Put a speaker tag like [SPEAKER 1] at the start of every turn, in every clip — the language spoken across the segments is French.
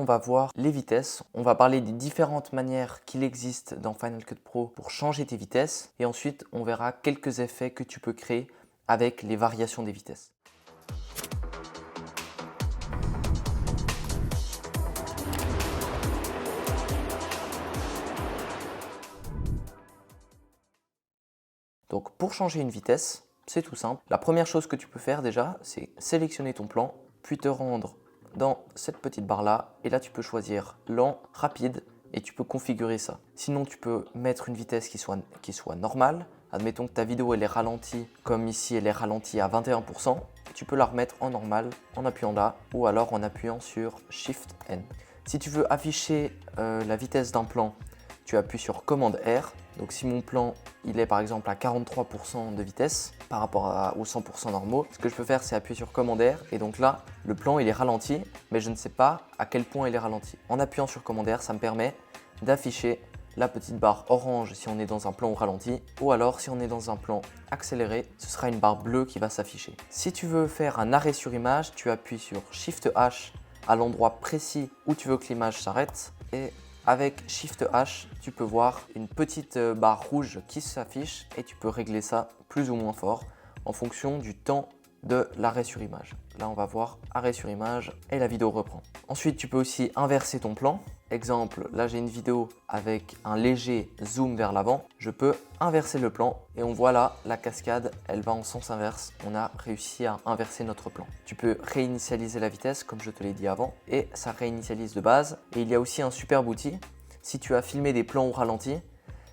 [SPEAKER 1] On va voir les vitesses, on va parler des différentes manières qu'il existe dans Final Cut Pro pour changer tes vitesses et ensuite on verra quelques effets que tu peux créer avec les variations des vitesses. Donc pour changer une vitesse, c'est tout simple. La première chose que tu peux faire déjà, c'est sélectionner ton plan, puis te rendre dans cette petite barre là et là tu peux choisir lent, rapide et tu peux configurer ça. Sinon tu peux mettre une vitesse qui soit normale. Admettons que ta vidéo elle est ralentie, comme ici elle est ralentie à 21%, tu peux la remettre en normal en appuyant là ou alors en appuyant sur Shift N. Si tu veux afficher la vitesse d'un plan, tu appuies sur commande R. Donc si mon plan il est par exemple à 43% de vitesse par rapport aux 100% normaux, ce que je peux faire c'est appuyer sur commande R et donc là le plan il est ralenti mais je ne sais pas à quel point il est ralenti. En appuyant sur commande R, ça me permet d'afficher la petite barre orange si on est dans un plan au ralenti ou alors si on est dans un plan accéléré, ce sera une barre bleue qui va s'afficher. Si tu veux faire un arrêt sur image, tu appuies sur Shift H à l'endroit précis où tu veux que l'image s'arrête et avec Shift H, tu peux voir une petite barre rouge qui s'affiche et tu peux régler ça plus ou moins fort en fonction du temps de l'arrêt sur image. Là, on va voir arrêt sur image et la vidéo reprend. Ensuite, tu peux aussi inverser ton plan. Exemple, là j'ai une vidéo avec un léger zoom vers l'avant. Je peux inverser le plan et on voit là la cascade, elle va en sens inverse. On a réussi à inverser notre plan. Tu peux réinitialiser la vitesse comme je te l'ai dit avant et ça réinitialise de base. Et il y a aussi un superbe outil. Si tu as filmé des plans au ralenti,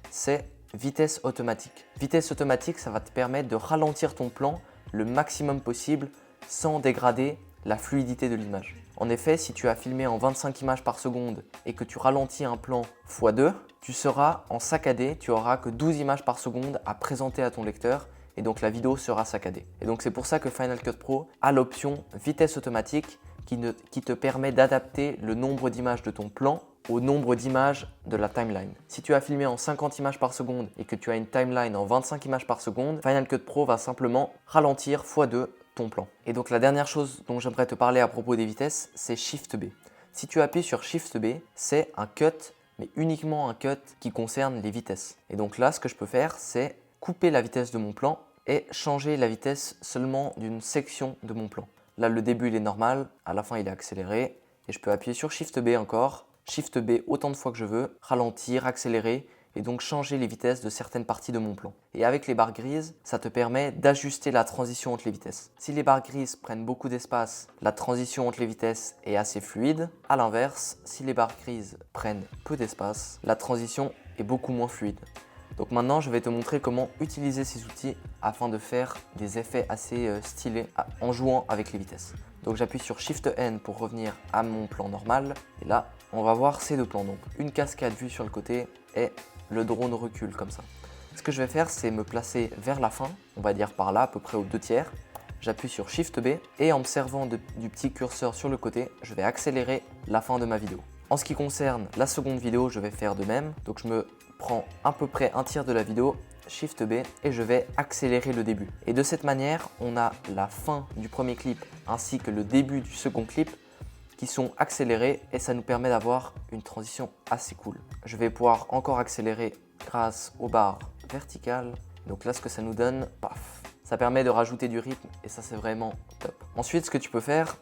[SPEAKER 1] c'est vitesse automatique. Vitesse automatique, ça va te permettre de ralentir ton plan le maximum possible sans dégrader la fluidité de l'image. En effet, si tu as filmé en 25 images par seconde et que tu ralentis un plan x2, tu seras en saccadé, tu n'auras que 12 images par seconde à présenter à ton lecteur et donc la vidéo sera saccadée. Et donc c'est pour ça que Final Cut Pro a l'option vitesse automatique qui te permet d'adapter le nombre d'images de ton plan au nombre d'images de la timeline. Si tu as filmé en 50 images par seconde et que tu as une timeline en 25 images par seconde, Final Cut Pro va simplement ralentir x2 ton plan. Et donc la dernière chose dont j'aimerais te parler à propos des vitesses, c'est Shift B. Si tu appuies sur Shift B, c'est un cut, mais uniquement un cut qui concerne les vitesses. Et donc là, ce que je peux faire, c'est couper la vitesse de mon plan et changer la vitesse seulement d'une section de mon plan. Là, le début il est normal, à la fin il est accéléré et je peux appuyer sur Shift B encore, Shift B autant de fois que je veux, ralentir, accélérer et donc changer les vitesses de certaines parties de mon plan. Et avec les barres grises, ça te permet d'ajuster la transition entre les vitesses. Si les barres grises prennent beaucoup d'espace, la transition entre les vitesses est assez fluide. A l'inverse, si les barres grises prennent peu d'espace, la transition est beaucoup moins fluide. Donc maintenant, je vais te montrer comment utiliser ces outils afin de faire des effets assez stylés en jouant avec les vitesses. Donc j'appuie sur Shift N pour revenir à mon plan normal. Et là, on va voir ces deux plans. Donc une cascade vue sur le côté et le drone recule comme ça. Ce que je vais faire, c'est me placer vers la fin, on va dire par là, à peu près aux 2/3. J'appuie sur Shift B et en me servant du petit curseur sur le côté, je vais accélérer la fin de ma vidéo. En ce qui concerne la seconde vidéo, je vais faire de même. Donc je me prends à peu près un tiers de la vidéo, Shift B et je vais accélérer le début. Et de cette manière, on a la fin du premier clip ainsi que le début du second clip qui sont accélérés et ça nous permet d'avoir une transition assez cool. Je vais pouvoir encore accélérer grâce aux barres verticales. Donc là, ce que ça nous donne, paf, ça permet de rajouter du rythme et ça, c'est vraiment top. Ensuite, ce que tu peux faire,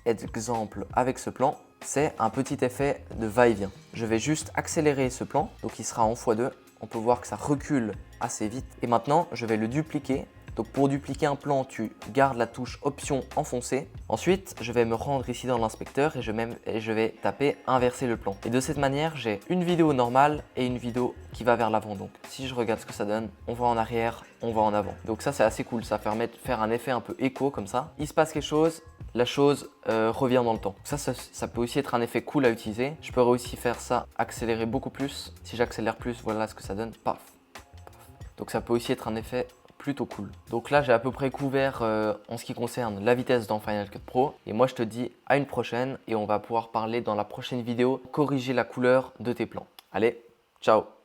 [SPEAKER 1] exemple avec ce plan, c'est un petit effet de va-et-vient. Je vais juste accélérer ce plan, donc il sera en x2. On peut voir que ça recule assez vite. Et maintenant, je vais le dupliquer. Donc pour dupliquer un plan, tu gardes la touche option enfoncée. Ensuite, je vais me rendre ici dans l'inspecteur et je vais taper inverser le plan. Et de cette manière, j'ai une vidéo normale et une vidéo qui va vers l'avant. Donc si je regarde ce que ça donne, on va en arrière, on va en avant. Donc ça, c'est assez cool. Ça permet de faire un effet un peu écho comme ça. Il se passe quelque chose, la chose revient dans le temps. Ça peut aussi être un effet cool à utiliser. Je pourrais aussi faire ça, accélérer beaucoup plus. Si j'accélère plus, voilà ce que ça donne. Paf, paf. Donc ça peut aussi être un effet plutôt cool. Donc là, j'ai à peu près couvert en ce qui concerne la vitesse dans Final Cut Pro. Et moi, je te dis à une prochaine et on va pouvoir parler dans la prochaine vidéo, corriger la couleur de tes plans. Allez, ciao!